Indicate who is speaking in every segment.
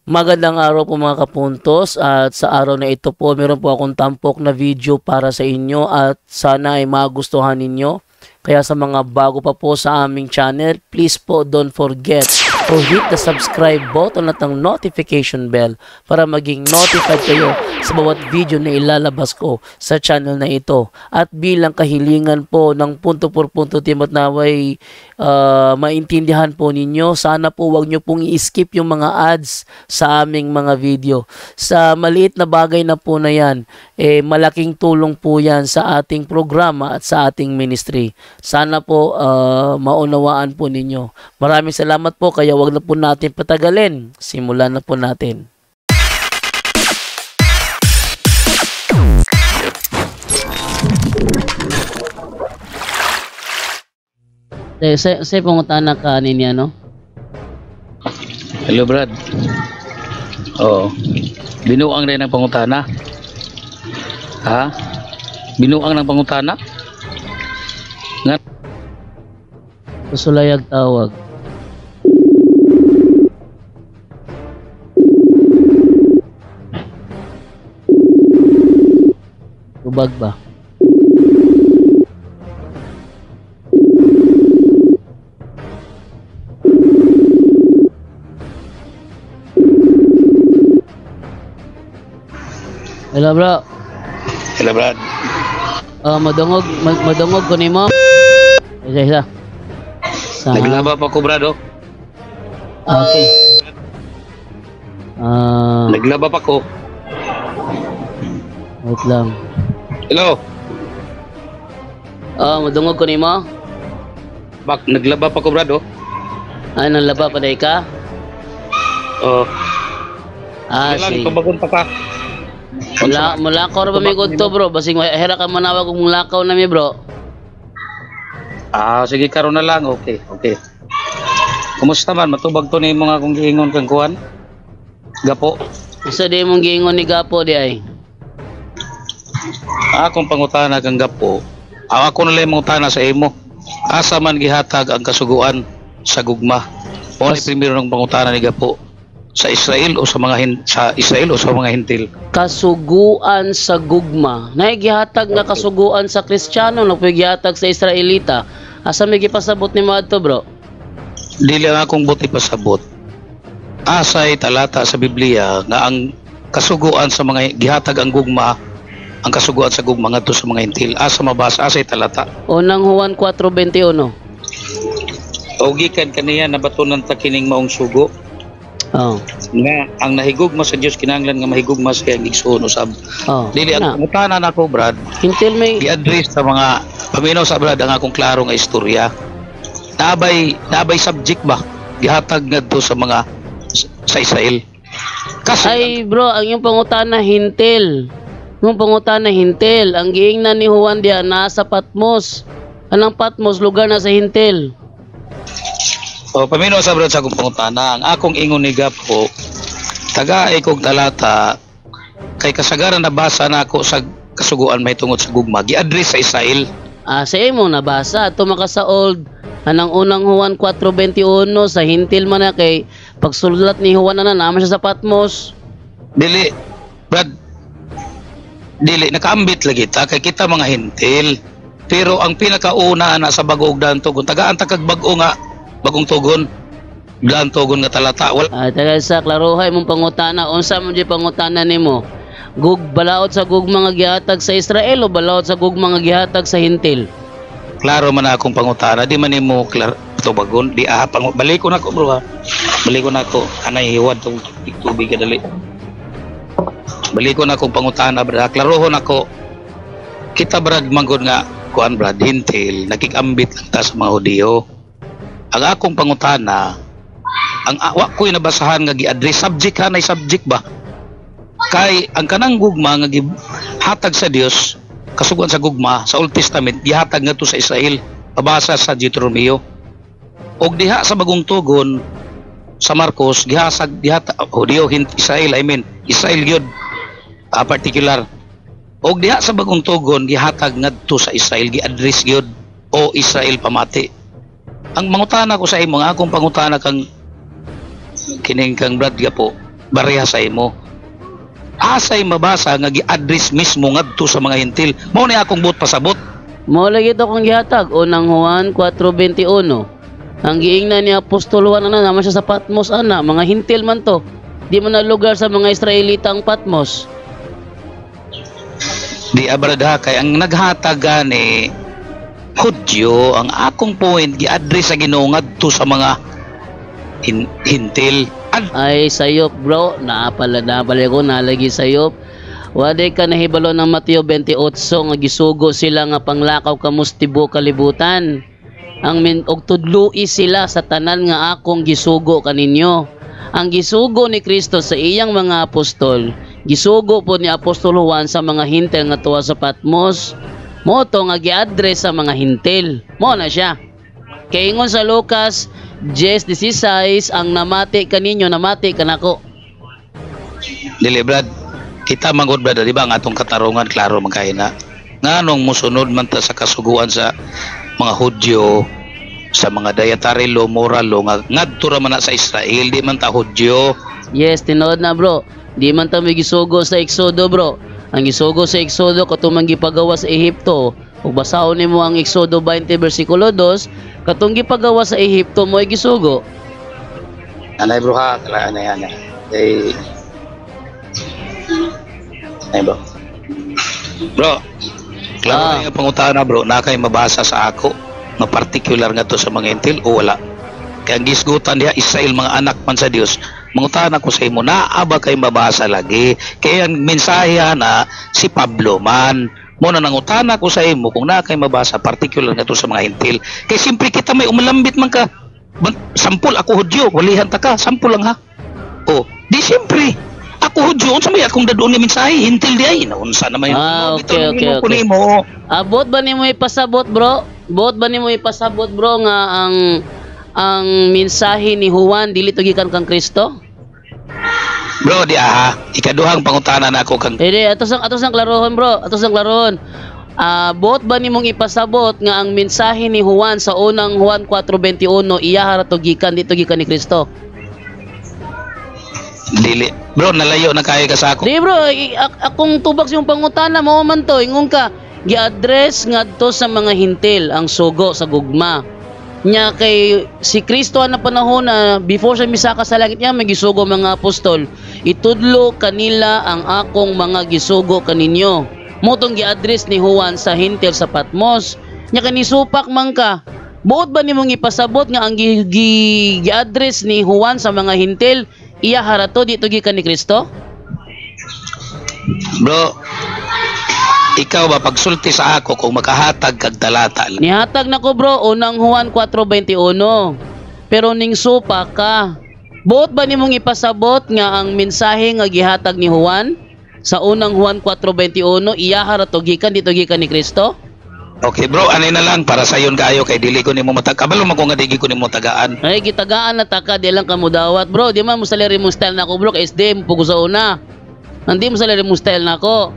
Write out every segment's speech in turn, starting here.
Speaker 1: Magandang araw po mga kapuntos, at sa araw na ito po meron po akong tampok na video para sa inyo at sana ay magustuhan ninyo. Kaya sa mga bago pa po sa aming channel, please po don't forget to hit the subscribe button at ang notification bell para maging notified kayo sa bawat video na ilalabas ko sa channel na ito. At bilang kahilingan po ng punto por punto team at naway maintindihan po ninyo, sana po wag nyo pong i-skip yung mga ads sa aming mga video. Sa maliit na bagay na po na yan, malaking tulong po yan sa ating programa at sa ating ministry. Sana po maunawaan po ninyo. Maraming salamat po, kaya wag na po natin patagalin. Simulan na po natin. Say pangutana ka niya, no?
Speaker 2: Hello, Brad. Oo. Binuang rin ng pangutana. Ha? Binuang ng pangutana? Nga?
Speaker 1: Susulayag tawag. Tubag ba? Hello, bro.
Speaker 2: Hello, Brad.
Speaker 1: Madungog ko ni mo. Isa.
Speaker 2: Naglaba pa ko, Brad, oh.
Speaker 1: Okay.
Speaker 2: Naglaba pa ko.
Speaker 1: Wait lang.
Speaker 2: Hello.
Speaker 1: Madungog ko ni mo.
Speaker 2: Naglaba pa ko, Brad, oh.
Speaker 1: Ay, nalaba pa day ka?
Speaker 2: Oo.
Speaker 1: Sige.
Speaker 2: Tubagon pa ka.
Speaker 1: Mulakaw na ba may good to, bro? Basing hera ka manawag kung mulakaw na mi, bro.
Speaker 2: Sige, karon na lang. Okay. Kumusta man? Matubag to ni mga kong giingon kang kuhan? Gapo.
Speaker 1: Isa di mong giingon ni Gapo di ay.
Speaker 2: Akong pangutana kang gapo. Ako na lang mangutana sa imo. Asa man gihatag ang kasuguan sa gugma? O ni primero ng pangutana ni Gapo? Sa Israel o sa mga Hintil?
Speaker 1: Kasuguan sa gugma. Naigihatag nga kasuguan sa Kristiyano, nagpagihatag sa Israelita. Asa may gipasabot ni Madto, bro?
Speaker 2: Dili ang akong buti pasabot. Asay talata sa Biblia nga ang kasuguan sa mga gihatag ang gugma, ang kasuguan sa gugma ngadto sa mga Hintil. Asa mabasa? Asay talata?
Speaker 1: Unang Juan 4:21.
Speaker 2: O gikan kaniya nabatunan ta kining maong sugo. Nga ang nahigugma sa Dios kinahanglan nga mahigugma sa kayang igsoon usab. Dili ang pangutana nako, Brad.
Speaker 1: Hintil may
Speaker 2: i-address sa mga paminaw sa Brad ang akong klaro nga istorya. Nabay subject ba gihatag ngadto sa mga sa Israel. Kasi
Speaker 1: ay bro, ang yung pangutana hintil. Yung pangutana hintil, ang giingnan ni Juan diya nasa Patmos. Anang Patmos lugar na sa hintil.
Speaker 2: Paminaw sa Brad sa akong pangutana, ang akong ingon ni Gapo, taga-ay kong talata, kay kasagaran nabasa na ako sa kasuguan may tungod sa gugma, gi-address sa Israel.
Speaker 1: Sa imo nabasa, tumaka sa old, anang unang Juan 4:21, sa hintil man na kay, pagsulat ni Juan na naman siya sa Patmos.
Speaker 2: Dili, Brad, nakaambit lagi ta, kay kita mga hintil, pero ang pinakauna na sa bagong tugon, tagaan takag bago nga, bagong tugon nga talata
Speaker 1: taga sa klaruhay mong pangutana, unsa mo di pangutana nimo? Balaod sa gugma nga gihatag sa Israel o balaod sa gugma nga gihatag sa hintil?
Speaker 2: Klaro man akong pangutana, di man nimo tubagon, di baliko na ko, bro, ha. Baliko na ko, anay hiwad tong tubig kadali. Baliko na akong pangutana, Brad. Klarohon ako, kita, Brad, manggod nga kuan, Brad, hintil nakikambit lang ta sa mga Hudiyo. Ang akong pangutana, ang wa ko'y nabasahan nga gi-address subject, hanay subject ba? Kay ang kanang gugma nga gihatag sa Dios, kasuguan sa gugma sa Old Testament, gihatag ngadto sa Israel, pabasa sa Deuteronomio. Og diha sa bagong tugon sa Marcos, gihatag Hudiyo, Israel, Israel gyud, particular. Og diha sa bagong tugon gihatag ngadto sa Israel, gi-address gyud o Israel pamati. Ang mangutana ko sa imo, nga akong pangutana kang kining kang Brad Gapo, bariya sa imo. Asay mabasa nga gi-address mismo ngadto sa mga hintil. Mao ni akong buot pasabot.
Speaker 1: Mao lagi ito kong gihatag. Unang Juan 4:21. Ang giingnan ni Apostol Juan naman siya sa Patmos mga hintil man to. Di man na lugar sa mga Israelita ang Patmos.
Speaker 2: Di abrada kay ang naghatag gani Hudyo. Ang akong point gi-address sa Ginoo ngadto sa mga hintil.
Speaker 1: Ay sayop bro, napala ko nalagi sayop. Waday ka nahibalo ng Mateo 28 nga gisugo sila nga panglakaw kamustibo kalibutan. Ang og tudloi sila sa tanan nga akong gisugo kaninyo. Ang gisugo ni Kristo sa iyang mga apostol, gisugo po ni Apostol Juan sa mga hintil nga tuwa sa Patmos. Mo to nga gi-address sa mga hintil. Mo na siya. Kay ingon sa Lucas 10:16 ang namati kaninyo, namati kanako.
Speaker 2: Dili brad, kita manggod brad, di ba ang atong katarungan klaro man kay na. Nganong musunod man ta sa kasuguan sa mga Hudyo, sa mga Dayatarilo, Moralo nga ngadto ra man na sa Israel, di man ta Hudyo.
Speaker 1: Yes, tinuod na bro. Di man ta may gisugo sa Exodo bro. Ang gisugo sa Exodo katong gipagawa sa Ehipto. Ug basahon nimo ang Exodo 20 versikulo 2, katong gipagawa sa Ehipto mo gisugo.
Speaker 2: Anay bro ha, kala anay ana. Ay bro. Bro, klaro yung pangutana bro, na kay mabasa sa ako na particular nga to sa mga intil o wala. Kaya ang gisgutan diha Israel mga anak man sa Dios. Mangutana ko sa imo, naa ba kay mabasa lagi? Kaya ang mensahe na si Pablo man. Mo na nangutana ko sa imo kung naa kay mabasa particular nga to sa mga hintil. Kay simpre kita may umalambit man ka. Sampol ako Hudyo, walihan ta ka, sampol lang ha. Oh, di simpre. Ako Hudyo, unsa may akong dadoon nga mensahe hintil di ay unsa naman
Speaker 1: okay. Abot ba nimo ipasabot bro? Bot ba nimo ipasabot bro nga ang mensahe ni Juan dili to gikan kang Kristo?
Speaker 2: Bro, di ikaduhang pangutana na ako kang
Speaker 1: atos ang klarohon bro, atos ang klarohon. Bot ba nimong ipasabot nga ang mensahe ni Juan sa unang Juan 4:21 iya ra to gikan dito gikan ni Kristo?
Speaker 2: Dili. Bro, nalayo na kayo ka sa ako.
Speaker 1: Di bro, akong tubag yung pangutana mo man to, ingon ka gi-address ngadto sa mga hintil ang sugo sa gugma. Nya kay si Kristo na panahon na before siya misaka sa langit niya may gisugo mga apostol, itudlo kanila ang akong mga gisugo kaninyo. Motong gi-address ni Juan sa hintil sa Patmos. Nya kani supak man ka. Buot ba nimong ipasabot nga ang gi-address ni Juan sa mga hintil iya harato dito gikan ni Kristo?
Speaker 2: Bro, ikaw ba pagsulti sa ako kung makahatag kag talata lang?
Speaker 1: Nihatag na ko bro, unang Juan 4:21. Pero ning supa ka. Buot ba nimong ipasabot nga ang mensahe nga gihatag ni Juan sa unang Juan 4:21 iya harato gikan dito gikan ni Kristo?
Speaker 2: Okay bro, anay na lang para sayon kayo kay dili ko nimo matag. Kabalo man ko nga dili ko nimo tagaan.
Speaker 1: Ay gitagaan na taka di lang kamo dawat bro. Di man mo salary mo style nako bro, SD mo pugo sa una. Hindi mo salary mo style nako.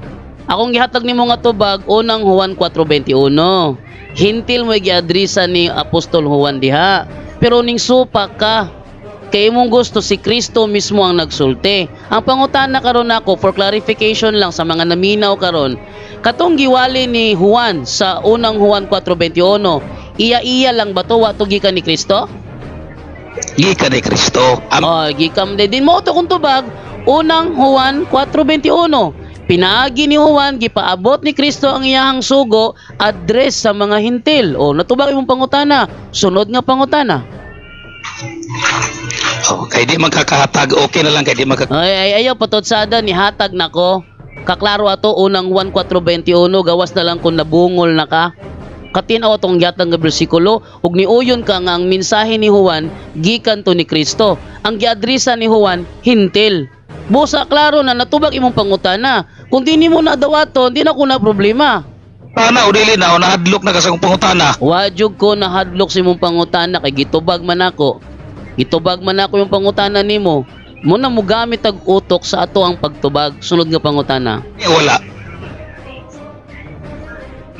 Speaker 1: Akong gihatag nimo nga tubag unang Juan 4:21. Hintil mo giadresa ni Apostol Juan diha. Pero ning supa ka. Kay imong gusto si Kristo mismo ang nagsulti. Ang pangutana karon nako for clarification lang sa mga naminaw karon. Katong giwali ni Juan sa unang Juan 4:21, iya lang ba to wa to gikan ni Kristo?
Speaker 2: Gikan ni Kristo.
Speaker 1: Gikan din mo to kung tubag unang Juan 4:21. Pinaagi ni Juan gipaabot ni Kristo ang iyahang sugo address sa mga hintil. Natubag imong pangutana. Sunod nga pangutana.
Speaker 2: Kay di magkakahatag okay na lang kay di
Speaker 1: ayaw patutsada ni hatag nako. Kaklaro ato unang Juan 4:21 gawas na lang kung nabungol na ka. Katinaw atong gihatag nga bersikulo ug niuyon ka nga ang mensahe ni Juan gikan to ni Kristo. Ang giadresa ni Juan hintil. Busa klaro na natubag imong pangutana. Kung di nimo na dawaton, di na ko na problema.
Speaker 2: Ana o dili na nahadlok na kasang pangutana.
Speaker 1: Wajud ko nahadlok si imong pangutana kay gitubag man ako. Gitubag man ako yung pangutana nimo. Muna mo gamit tag utok sa ato ang pagtubag. Sunod nga pangutana.
Speaker 2: Wala.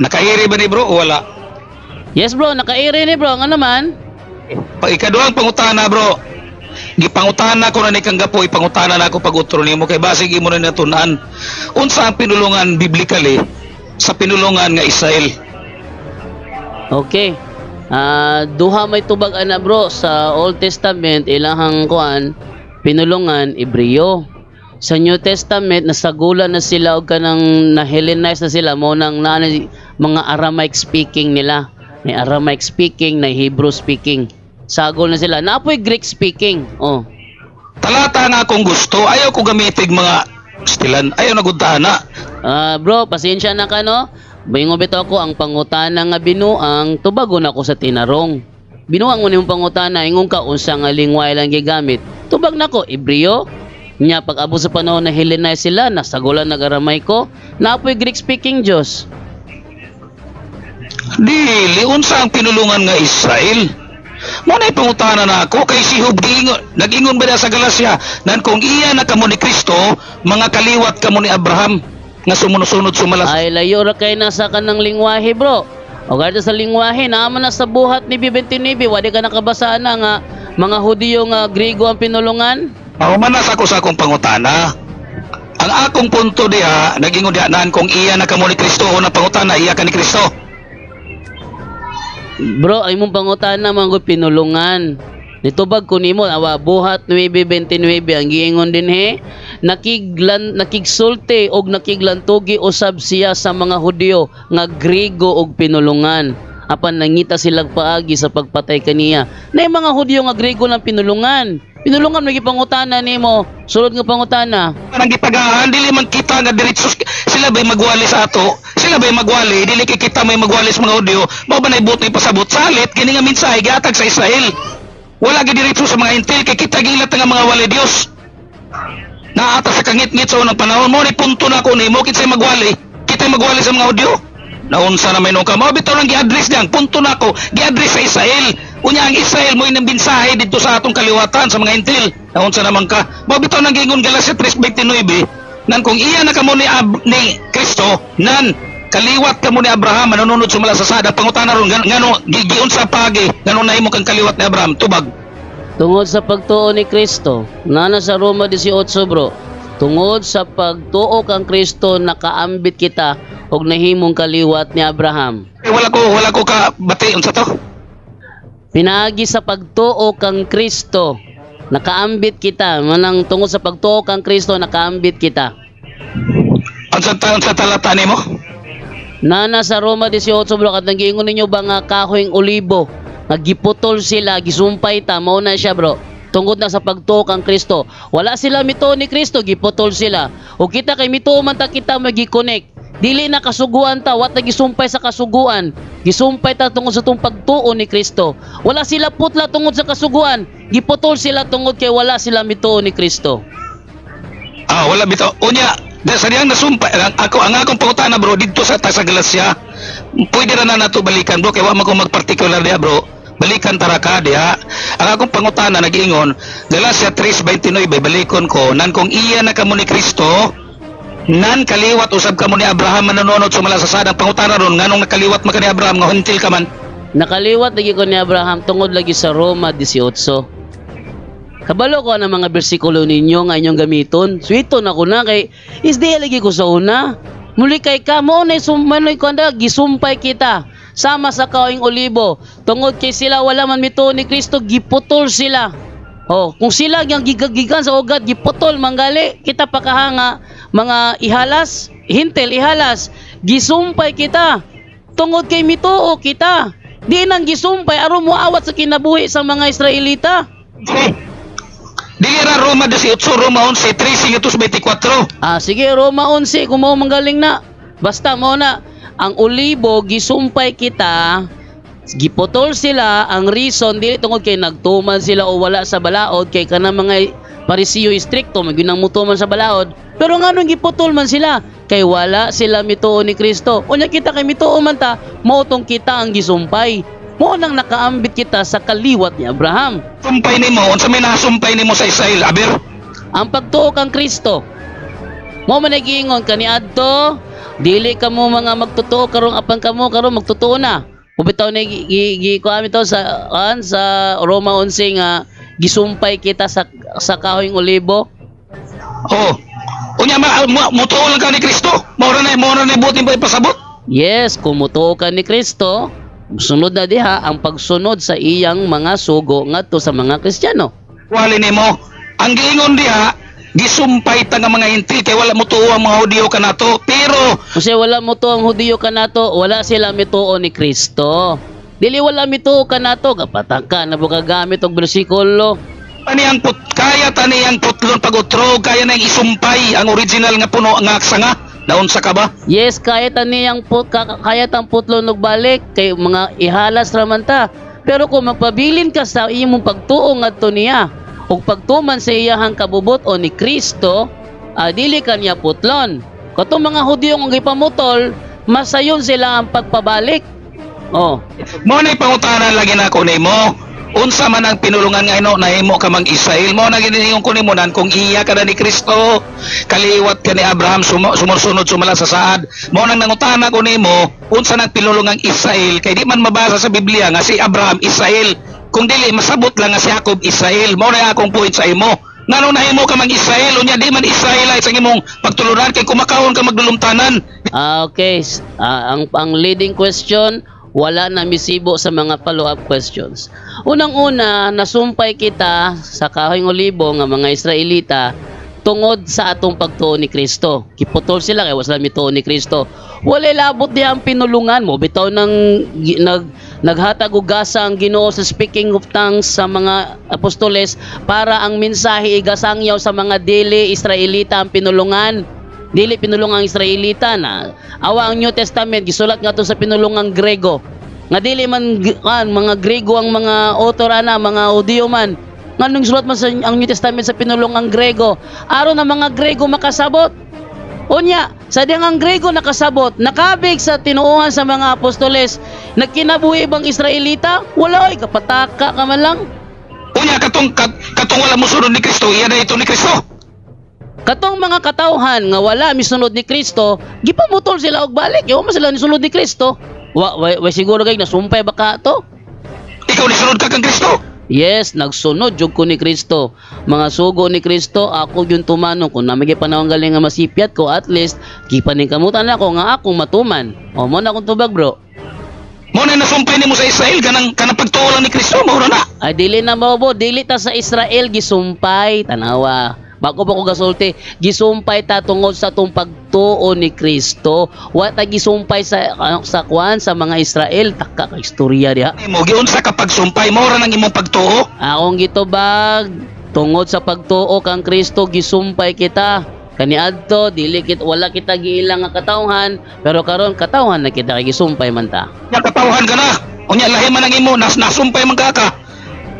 Speaker 2: Nakairi ba ni bro o wala?
Speaker 1: Yes bro, nakairi ni bro. Nga naman?
Speaker 2: Ikaduhang pangutana bro. gipangutana ko na ni kang gapo, ipangutana na ako pag-utro nimo kay basig imo na natunan. Unsa ang pinulungan biblically sa pinulungan nga Israel?
Speaker 1: Okay. Duha may tubag ana bro sa Old Testament ilahang kuan pinulungan Hebreo. Sa New Testament nasagulan na sila og kanang na-Hellenize na sila mo nang mga Aramaic speaking nila. May Aramaic speaking, na Hebrew speaking. Sagol na sila. Naapoy Greek speaking. Oh.
Speaker 2: Talata nga akong gusto, ayaw ko gamitig mga stilan, ayaw na gudana.
Speaker 1: Bro, pasensya na ka no. Bayong bito ako ang pangutana nga binuang tubagon ako sa tinarong. Binuang mo nimong pangutana ingon ka unsa nga lingway lang gigamit. Tubag nako Hebreo. Nya pag abo sa panahon na Hellenize sila, nasagulan nag-Aramay ko. Naapoy Greek speaking Dios.
Speaker 2: Dili unsa ang pinulungan nga Israel? Mo na ipangutana na ako kay si Job nag-ingon ba sa Galacia nan kung iya na kamo ni Kristo mga kaliwat kamo ni Abraham nga sumusunod sumalas.
Speaker 1: Ay layo ra kay nasa kanang lingwahe bro. O garda sa lingwahe naman na sa buhat ni 29 wadi ka nakabasa na nga mga Hudiyo nga Griego ang pinulungan.
Speaker 2: Manas ako sa akong pangutana. Ang akong punto diha nag-ingon diha nan kung iya na kamo ni Kristo o na pangutana iya ka ni Kristo.
Speaker 1: Bro, ay mong pangutana mga pinulungan. Nitubag ko nimo awa buhat 9:29 ang giingon din he. Nakigsulti og nakiglantugi usab siya sa mga Hudiyo nga Griego og pinulungan. Apan nangita silang paagi sa pagpatay kaniya. Nay mga Hudiyo nga Griego lang pinulungan. Pinulungan may pangutana nimo. Sulod nga pangutana.
Speaker 2: Nang gipagahan dili man kita nga diretso sila bay magwali sa ato. Sila bay magwali dili kay kita may magwali sa mga Hudiyo. Mao ba nay buot pasabot salit kini nga mensahe gihatag sa Israel. Wala gid diretso sa mga intel kay kita gilat nga mga wali Dios. Naata sa kangit-ngit sa unang panahon mo ni punto na ko nimo kinsay magwali. Kita magwali sa mga Hudiyo. Naunsa na may ka mo bitaw lang gi-address diyan punto na ko gi-address sa Israel. Unya ang Israel mo inang binsahe dito sa atong kaliwatan sa mga intel. Naunsa naman ka? Mo bitaw nang giingon Galacia 3:29 nan kung iya na kamo ni Kristo nan kaliwat kamo ni Abraham manununod sumala sa sada pangutana ron ngano gigiun sa pagi ngano nahimo kang kaliwat ni Abraham tubag.
Speaker 1: Tungod sa pagtuo ni Kristo, nana sa Roma 18 bro. Tungod sa pagtuo kang Kristo nakaambit kita og nahimong kaliwat ni Abraham.
Speaker 2: Wala ko ka bati unsa to?
Speaker 1: Pinaagi sa pagtuo kang Kristo, nakaambit kita. Manang tungod sa pagtuo kang Kristo, nakaambit kita.
Speaker 2: Unsa talata nimo?
Speaker 1: Nana sa Roma 18 bro, kat nag-iingon ninyo ba nga kahoyng olibo, nagiputol sila, gisumpay ta, mao na siya bro. Tungod na sa pagtuo kang Kristo. Wala sila mituo ni Kristo, giputol sila. O kita kay mituo man ta kita magi-connect. Dili na kasuguan ta, wat nagisumpay sa kasuguan. Gisumpay ta tungod sa tong pagtuo ni Kristo. Wala sila putla tungod sa kasuguan. Giputol sila tungod kay wala sila mituo ni Kristo.
Speaker 2: Wala bitaw. Unya, sa diyang nasumpay ang akong pangutana bro dito sa Galacia. Pwede ra na nato balikan bro kay wa man ko magpartikular diha bro. Balikan taraka diha. Ang akong pangutana nag-ingon Galacia 3:29 balikon ko nan kung iya na kamo ni Kristo nan kaliwat usab kamo ni Abraham manununod sumala sa sadang pangutana ron nganong nakaliwat man ka ni Abraham nga hentil ka man.
Speaker 1: Nakaliwat lagi ko ni Abraham tungod lagi sa Roma 18. Kabalo ko ang mga bersikulo ninyo nga inyong gamiton. Suito na ko na kay isdi lagi ko sa una. Muli kay kamo na sumanoy ko na gisumpay kita sama sa kahoyng olibo. Tungod kay sila wala man mituo ni Kristo, giputol sila. Kung sila yang gigagigan sa ugad giputol manggali kita pakahanga mga ihalas, hintel ihalas, gisumpay kita. Tungod kay mituo kita. Di nang gisumpay aron moawat sa kinabuhi sa mga Israelita.
Speaker 2: Dili ra Roma 18, Roma 11, 3:24.
Speaker 1: Sige, Roma 11 kung mao manggaling na. Basta mo na ang olibo gisumpay kita, giputol sila. Ang reason dili tungod kay nagtuman sila o wala sa balaod kay kanang mga Parisiyo istrikto maginangmutuman sa balaod. Pero nganong giputol man sila kay wala sila mituo ni Kristo. Unya kita kay mituo man ta, mao tong kita ang gisumpay. Mo nang nakaambit kita sa kaliwat ni Abraham.
Speaker 2: Sumpay nimo, unsa may nasumpay nimo sa Israel, aber?
Speaker 1: Ang pagtuo kang Kristo. Mo man nagiingon kaniadto, dili kamo mga magtotoo karong apan kamo karon magtotoo na. Ubitaw na gi kuami to sa Roma 11 nga gisumpay kita sa kahoyng olibo.
Speaker 2: Oh. Unya mutuo lang ka ni Kristo. Mora na buti ba ipasabot?
Speaker 1: Yes, kung mutuo ka ni Kristo, sunod na diha ang pagsunod sa iyang mga sugo ngadto sa mga Kristiyano.
Speaker 2: Wali nimo. Ang giingon diha, gisumpay ta nga mga hintil kay wala mutuo ang mga Hudiyo kanato. Pero
Speaker 1: kasi wala mutuo ang Hudiyo kanato, wala sila mituo ni Kristo. Dili wala mituo kanato, kapataka na buka gamit og bersikulo.
Speaker 2: Kaya taniyang putlon pagutrog, kaya na isumpay ang original nga puno nga sanga. Naunsa ka ba?
Speaker 1: Yes, kaya taniyang kaya tang putlon og balik kay mga ihalas raman ta. Pero kung magpabilin ka sa imong pagtuo ngadto niya ug pagtuman sa iyahang kabubot o ni Kristo, dili kanya putlon. Katong mga Hudiyo nga gipamutol, masayon sila ang pagpabalik. Oh.
Speaker 2: Mo na pangutanan lagi na ko nimo. Unsa man ang pinulungan nga ino nahimo ka mang Israel mo na giningon ko nimo nan kung iya ka na ni Kristo kaliwat ka ni Abraham sumusunod sumala sa saad mo nang nangutana ko nimo unsa nang pinulungang Israel kay di man mabasa sa Biblia nga si Abraham Israel kung dili masabot lang nga si Jacob Israel mo na akong point sa imo ngano nahimo ka mang Israel unya di man Israelite sa imong pagtuluran kay kumakawon ka magdulumtanan.
Speaker 1: Okay, ang leading question, wala na misibo sa mga follow-up questions. Unang-una, nasumpay kita sa kahoyng olibo nga mga Israelita tungod sa atong pagtuo ni Kristo. Kiputol sila kay wala mituo ni Kristo. Wala labot diha ang pinulungan mo. Bitaw nang naghatag og gasa ang Ginoo sa speaking of tongues sa mga apostoles para ang mensahe igasangyaw sa mga dili Israelita ang pinulungan. Dili pinulungang Israelita na awa ang New Testament gisulat nga to sa pinulungang Grego nga dili man mga Grego ang mga author ana mga Hudiyo man nganong sulat man sa ang New Testament sa pinulungang Grego aron ang mga Grego makasabot unya sa diyang ang Grego nakasabot nakabig sa tinuohan sa mga apostoles nagkinabuhi bang Israelita wala ay kapataka ka man lang
Speaker 2: unya katong wala mosunod ni Kristo iya na ito ni Kristo.
Speaker 1: Katong mga katawhan nga wala misunod ni Kristo, gipamutol sila og balik. Yo man sila nisunod ni Kristo. Wa siguro kay nasumpay baka to.
Speaker 2: Ikaw nisunod ka kang Kristo?
Speaker 1: Yes, nagsunod jud ko ni Kristo. Mga sugo ni Kristo, ako yung tumanong kung namigay panahon galing nga masipyat ko at least gipaning kamutan ako nga akong matuman. O mo na akong tubag, bro.
Speaker 2: Mo na nasumpay nimo sa Israel kanang pagtuo lang ni Kristo mo na.
Speaker 1: Ay dili na mo bo, dili ta sa Israel gisumpay, tanawa. Bago pa ko gasulti, gisumpay ta tungod sa tong pagtuo ni Kristo. Wa ta gisumpay sa kwan sa mga Israel, taka ka istorya diha.
Speaker 2: Mo giunsa ka pagsumpay mo ra nang imong pagtuo?
Speaker 1: Akong gitubag tungod sa pagtuo kang Kristo gisumpay kita. Kaniadto dili wala kita giilang nga katawhan, pero karon katawhan na kita kay gisumpay man ta.
Speaker 2: Ya katawhan ka na. Unya lahi man ang imo nasumpay man ka.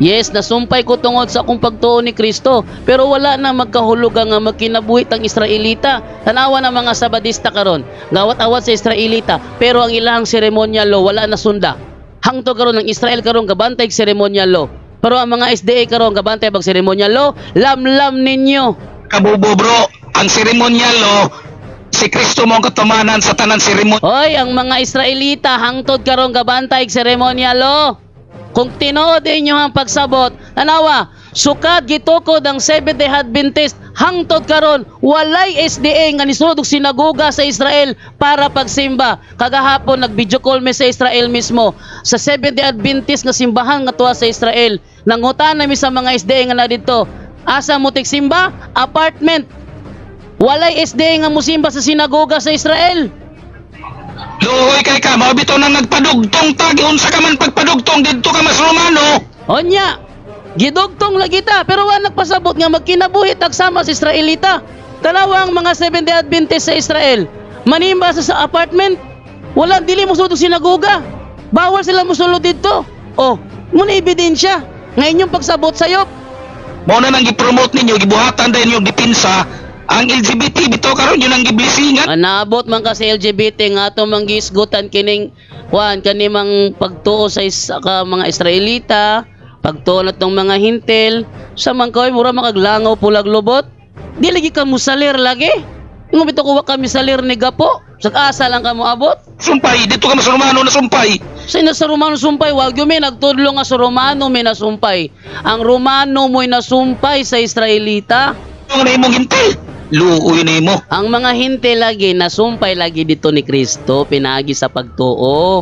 Speaker 1: Yes, nasumpay ko tungod sa akong pagtuo ni Kristo. Pero wala na magkahulugan nga magkinabuhit ang Israelita. Tanawa na mga Sabadista karon, gawat-awat sa Israelita, pero ang ilang ceremonial law wala na sunda. Hangtod karon ng Israel karon gabantay og ceremonial law. Pero ang mga SDA karon gabantay bag ceremonial law, lamlam ninyo.
Speaker 2: Kabubo bro, ang ceremonial law si Kristo mo ang katumanan sa tanan seremony.
Speaker 1: Hoy, ang mga Israelita hangtod karon gabantay og ceremonial law. Kung tinuod inyo ang pagsabot, tanawa, sukad gitukod ang Seventh-day Adventist hangtod karon walay SDA nga nisulod og sinagoga sa Israel para pagsimba. Kagahapon nag-video call mi sa Israel mismo sa Seventh-day Adventist nga simbahan nga tuwa sa Israel. Nangutan mi sa mga SDA nga na dito. Asa mo tigsimba? Apartment. Walay SDA nga musimba sa sinagoga sa Israel.
Speaker 2: Luhoy kay ka, mabito nang nagpadugtong tag, unsa ka man pagpadugtong didto ka mas Romano.
Speaker 1: Onya, gidugtong lagi ta, pero wa nagpasabot nga magkinabuhi tagsama sa Israelita. Tanawa ang mga Seventh-day Adventist sa Israel, manimba sa apartment, wala dili mo sulod sinagoga. Bawal sila mosulod didto. Oh, muna ebidensya nga inyong pagsabot sayop.
Speaker 2: Mao na nang gi-promote ninyo, gibuhatan din yung dipinsa. Ang LGBT bitaw karon yun ang giblisingan.
Speaker 1: Naabot man ka sa LGBT nga ato manggisgutan kining kanimang pagtuo sa mga Israelita, pagtuo natong mga hintil, sa man koy mura makaglangaw pulag lubot. Di lagi ka musalir lagi. Ngum bitaw ko wa ka misalir ni gapo. Sa asa lang ka mo abot.
Speaker 2: Sumpay dito ka mas Romano na sumpay.
Speaker 1: Sa Romano sumpay, wag yun may nagtudlo nga sa Romano may nasumpay. Ang Romano mo'y nasumpay sa Israelita.
Speaker 2: Ang na imong hintil. Luoy na imo.
Speaker 1: Ang mga hintil lagi, nasumpay lagi dito ni Kristo, pinagi sa pagtuo.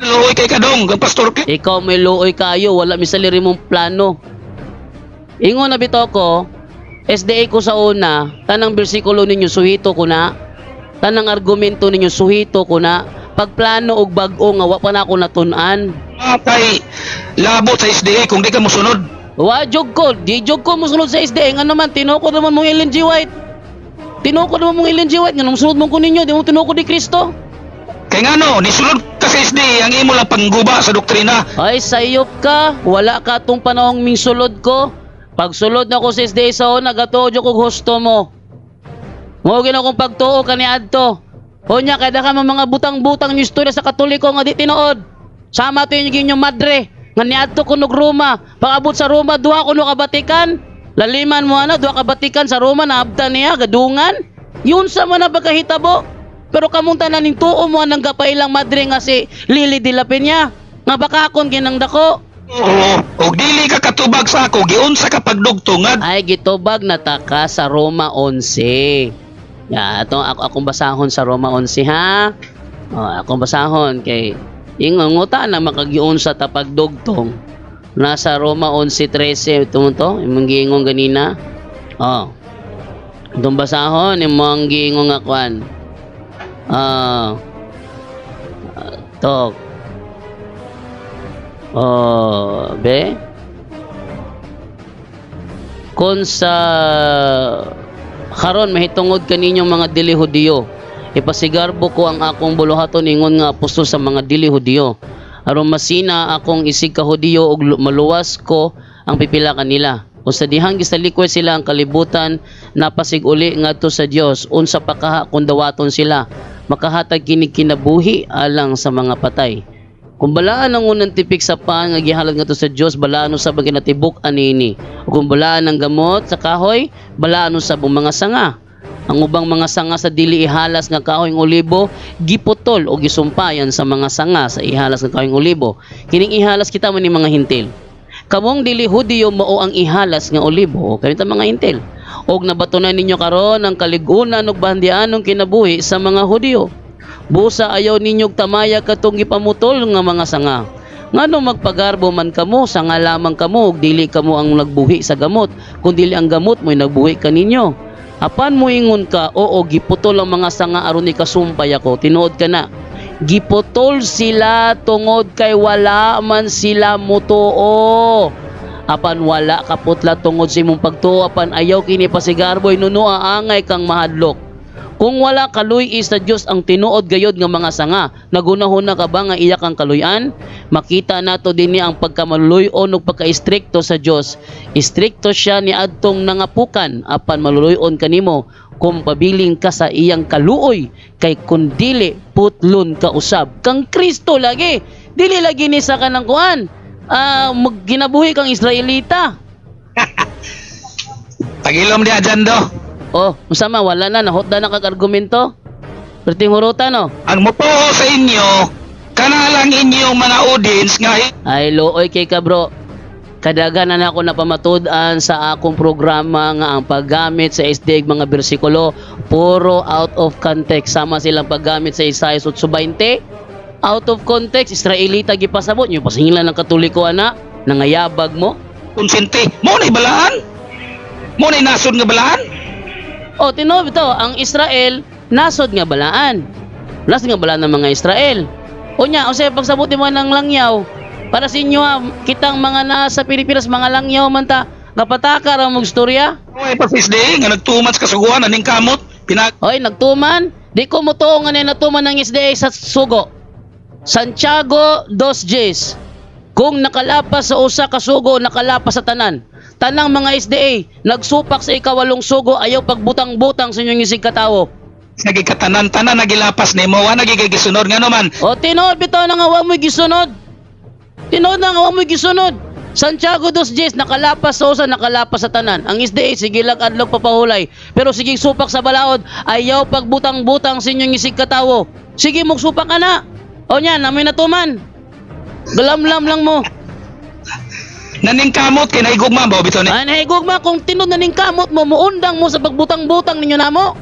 Speaker 2: Luoy kay kadong, ang pastor ka.
Speaker 1: Ikaw may luoy kayo, wala misaliri mong plano. Ingon na bito ko, SDA ko sa una, tanang bersikulo ninyo suhito ko na, tanang argumento ninyo suhito ko na, pagplano og bag-o nga wa pa na ako natun-an.
Speaker 2: Kay labot sa SDA kung di ka musunod.
Speaker 1: Wa jog ko, di jog ko musunod sa SDA nga naman tinukod naman mong Ellen G. White. Tinukod naman mong Ellen G. White nga nung sunod mong kuninyo, di mo tinukod ni Kristo.
Speaker 2: Kay nga no, nisulod ka sa SDA, ang imo lang pangguba sa doktrina.
Speaker 1: Ay sayop ka, wala ka tong panahong ming sulod ko. Pag sulod na ko sa SDA sa una, gatuo ko gusto mo. Mo gina kong pagtuo kaniadto. Honya kada ka mga butang-butang ni istorya sa Katoliko nga di tinuod. Sama to yung inyong madre. Nga niadto kunog Roma. Pag-abot sa Roma, duha kuno ka Batikan. Laliman mo ana, duha ka Batikan sa Roma naabtan niya gadungan. Yun sa man na pagkahitabo. Pero kamong tanan ning tuo mo nang gapailang madre nga si Lili de la Peña. Nga baka akon ginang dako.
Speaker 2: Oo, og dili ka katubag sa ako, giunsa ka pagdugtungad.
Speaker 1: Ay gitubag na taka sa Roma 11. Ya, ito akong basahon sa Roma 11 ha. Akong basahon kay ingonguta na makagiun sa tapagdugtong. Nasa Roma 11:13 ito to, imong giingon ganina. Itong basahon imong giingon nga kwan. To. Be. Kung sa karon mahitungod kaninyong mga dili Hudiyo, ipasigarbo ko ang akong buluhaton ingon nga apostol sa mga dili Hudiyo. Aron masina akong isig ka Hudiyo ug maluwas ko ang pipila kanila. Kung sa dihang gisalikod sila ang kalibutan, napasig uli ngadto sa Dios unsa pa kaha kung dawaton sila, makahatag kini kinabuhi alang sa mga patay. Kung balaan ang unang tipik sa paan nga gihalad ngadto sa Dios, balaan sa baginatibuk anini. Kung balaan ang gamot sa kahoy, balaan sa mga sanga. Ang ubang mga sanga sa dili ihalas nga kahoy ng olibo, giputol o gisumpayan sa mga sanga sa ihalas nga kahoy ng olibo. Kining ihalas kita man ni mga hintil. Kamong dili Hudiyo mao ang ihalas nga olibo, kami ta mga hintil. Og nabatunan ninyo karon ang kaligunan ug bandianong kinabuhi sa mga Hudiyo. Busa ayaw ninyog tamaya katong gipamutol nga mga sanga. Ngano magpagarbo man kamo, sanga lamang kamo ug dili kamo ang nagbuhi sa gamot, kun dili ang gamot mo'y nagbuhi kaninyo. Apan mo ingon ka, oo giputol ang mga sanga aron ni kasumpay ako, tinuod ka na. Giputol sila tungod kay wala man sila mutuo. Apan wala kaputla tungod sa imong pagtuo, apan ayaw kini pasigarboy nuno aangay kang mahadlok. Kung wala kaluy sa Dios ang tinuod gayod nga mga sanga, nagunahuna ka ba nga iyak ang kaluyan? Makita nato dinhi ang pagkamaluloy-on ug pagka-istrikto sa Dios. Istrikto siya ni adtong nangapukan apan maluloy-on kanimo kung pabiling ka sa iyang kaluoy kay kun dili putlon ka usab kang Kristo lagi. Dili lagi ni sa kanang kuan. Ginabuhi kang Israelita.
Speaker 2: Pagilom di dyan do.
Speaker 1: Masama, wala na, nahotda na kag-argumento. Perting hurutan, no?
Speaker 2: Ang mutuo sa inyo, kanalang inyong mga audience nga.
Speaker 1: Ay, looy kay ka, bro. Kadaganan ako napamatud-an sa akong programa nga ang paggamit sa SDA mga bersikulo, puro out of context. Sama silang paggamit sa Isaiah 8:20. Out of context, Israelita gipasabot. Yung pasingilan ng Katoliko, anak, nangayabag mo.
Speaker 2: Konsente, mo na ibalaan? Mo na nasod nga balaan?
Speaker 1: Tinob ito, ang Israel, nasod nga balaan. Nasod nga balaan ng mga Israel. Unya, pagsabuti mo ng langyaw, para sa inyo, kitang mga nasa Pilipinas, mga langyaw man ta, kapatakar ang mong istorya.
Speaker 2: Pasisday, nga nagtumat sa kasuguan, aning kamot,
Speaker 1: nagtuman? Di ko mo to nga natuman ng SDA sa sugo. Santiago 2:10. Kung nakalapas sa usa ka sugo, nakalapas sa tanan. Tanang mga SDA, nagsupak sa ikawalong sugo, ayaw pagbutang-butang sa inyong isig katawo.
Speaker 2: Nagikatanan-tanan, nagilapas ni mo, nagigisunod nga naman.
Speaker 1: Tinood, bitaw na nga, huwag mo'y gisunod. Tinood na nga, huwag mo'y gisunod. Santiago 2:10, nakalapas sa usa, nakalapas sa tanan. Ang SDA, sige lang adlok papahulay. Pero sige supak sa balaod, ayaw pagbutang-butang sa inyong isig katawo. Sige, magsupak ka na. Nya, namin natuman. Galamlam lang mo.
Speaker 2: Naningkamot kay naigugma ba bitaw ni.
Speaker 1: Ay, nahigugma, kung tinod na ning kamot mo, muundang mo sa pagbutang-butang ninyo na mo.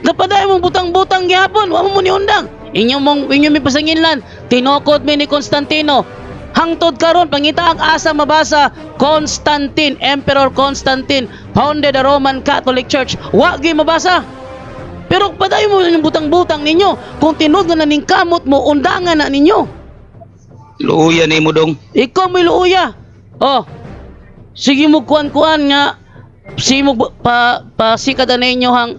Speaker 1: Napaday mong butang-butang gihapon, wa mo ni undang. Inyo may pasanginlan, tinokod mi ni Constantino. Hangtod karon pangita ang asa mabasa, Constantine, Emperor Constantine, founded the Roman Catholic Church. Wa gyud mabasa. Pero paday mo yung butang-butang ninyo, kung tinod na ning kamot mo, undangan na ninyo.
Speaker 2: Luuya nimo dong.
Speaker 1: Ikaw may luuya. Oh, sige mo kuan-kuan nga, sige mo pasikat na ninyo hang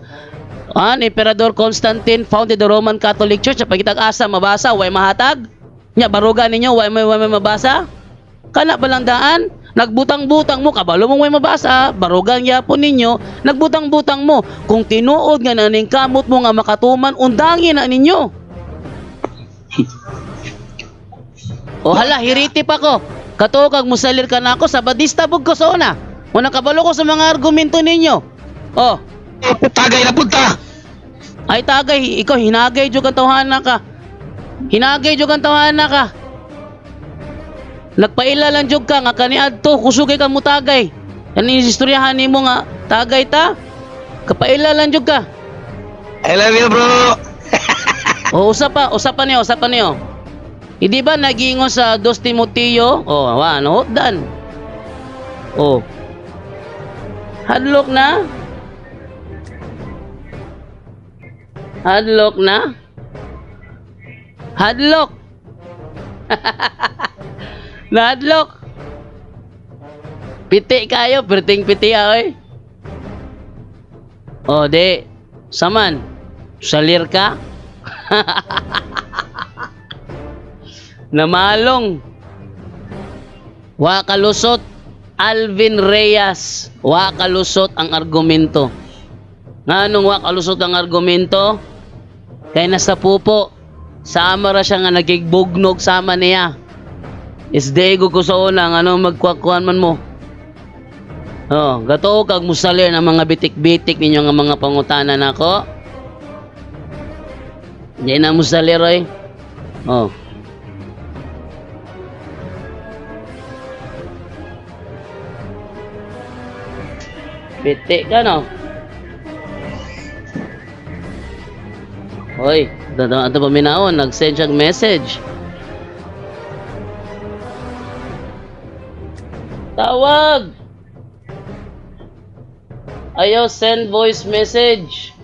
Speaker 1: Emperador Constantine founded the Roman Catholic Church. Pagitag asa mabasa, way mahatag. Nya baruga ninyo, way may mabasa. Kana palang daan, nagbutang-butang mo, kabalo mong way mabasa, barugan yapon ninyo, nagbutang-butang mo. Kung tinuod nga naning kamot mo nga makatuman, undangin na ninyo. O hala, hiriti pa ko. Katukag musalir ka na ako, sabadista bug ko sa una. Unang kabalo ko sa mga argumento ninyo. Oh,
Speaker 2: Tagay na punta.
Speaker 1: ay tagay, ikaw hinagay jud kang tawhana ka. Hinagay jud kang tawhana ka. Nagpaila lang jud ka nga kaniadto kusugay kang mutagay. Ani istoryahan nimo nga tagay ta. Kapaila lang jud ka.
Speaker 2: I love you, bro.
Speaker 1: O usapan niyo. Hindi ba nagingon sa 2 Timoteo? Oh, ano dan? Oh. Hadlok na? Hadlok na? Hadlok. Nahadlok. Piti kayo, perting piti oy. Oh, de. Saman. Salir ka? Namalong. Wa kalusot Alvin Reyes. Wa kalusot ang argumento. Nganong wa kalusot ang argumento? Kay nasa pupo. Sama ra siya nga nagigbugnog sama niya. Isdego ko sa una nga ano magkukuan man mo. Oh, gato kag musalir ng mga bitik-bitik ninyo nga mga pangutana nako. Di na musalir oy. Oh. Bitik ka no? Hoy, ato pa minaon, nag-send siya message. Tawag! Ayaw send voice message.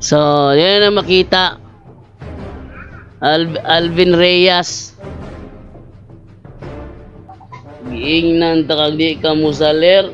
Speaker 1: So, yan na makita. Alvin Reyes. Giingnan takag di ka musaler.